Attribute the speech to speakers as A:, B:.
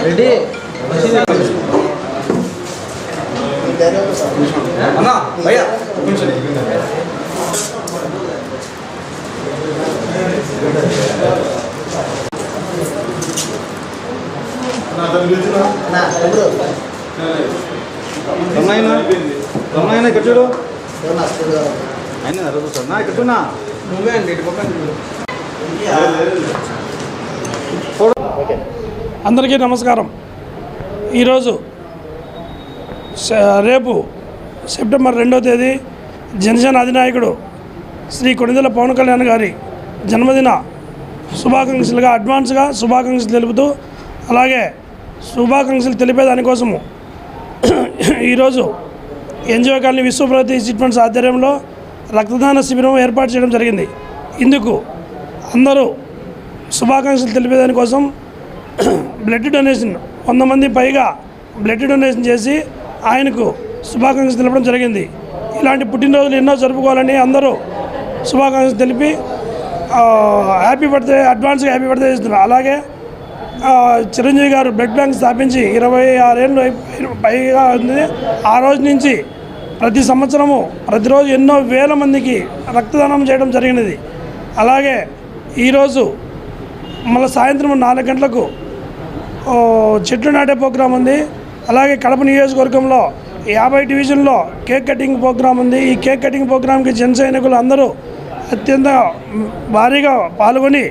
A: Ready అన్నా భయ్యా కొంచెం రమణాయన ఇక్కడ చూడు ఆయన చూస్తాడు నా ఇక్కడ చూనా నువ్వే అండి ఇటు పక్కన
B: అందరికీ నమస్కారం. ఈరోజు రేపు సెప్టెంబర్ 2వ తేదీ జనసేన అధినాయకుడు శ్రీ కొణిదెల పవన్ కళ్యాణ్ గారి జన్మదిన శుభాకాంక్షలుగా అడ్వాన్స్గా శుభాకాంక్షలు తెలుపుతూ అలాగే శుభాకాంక్షలు తెలిపేదానికోసము ఈరోజు ఎన్జిఓ కాలనీ విశ్వప్రగతి చిట్ ఫండ్స్ ఆధ్వర్యంలో రక్తదాన శిబిరం ఏర్పాటు చేయడం జరిగింది. ఇందుకు అందరూ శుభాకాంక్షలు తెలిపేదానికోసం బ్లడ్ డొనేషన్ 100 మంది పైగా బ్లడ్ డొనేషన్ చేసి ఆయనకు శుభాకాంక్షలు తెలపడం జరిగింది. ఇలాంటి పుట్టినరోజులు ఎన్నో జరుపుకోవాలని అందరూ శుభాకాంక్షలు తెలిపి హ్యాపీ బర్త్డే అడ్వాన్స్గా హ్యాపీ బర్త్డే చేస్తున్నారు. అలాగే చిరంజీవి గారు బ్లడ్ బ్యాంక్ స్థాపించి 26 ఏళ్ళు పైగా ఉంది. ఆ రోజు నుంచి ప్రతి సంవత్సరము ప్రతిరోజు ఎన్నో వేల మందికి రక్తదానం చేయడం జరిగినది. అలాగే ఈరోజు మళ్ళీ సాయంత్రం 4 గంటలకు చెట్లు నాటే ప్రోగ్రాం ఉంది. అలాగే కడప నియోజకవర్గంలో 50 డివిజన్లో కేక్ కటింగ్ ప్రోగ్రాం ఉంది. ఈ కేక్ కటింగ్ ప్రోగ్రాంకి జన సైనికులు అందరూ అత్యంత భారీగా పాల్గొని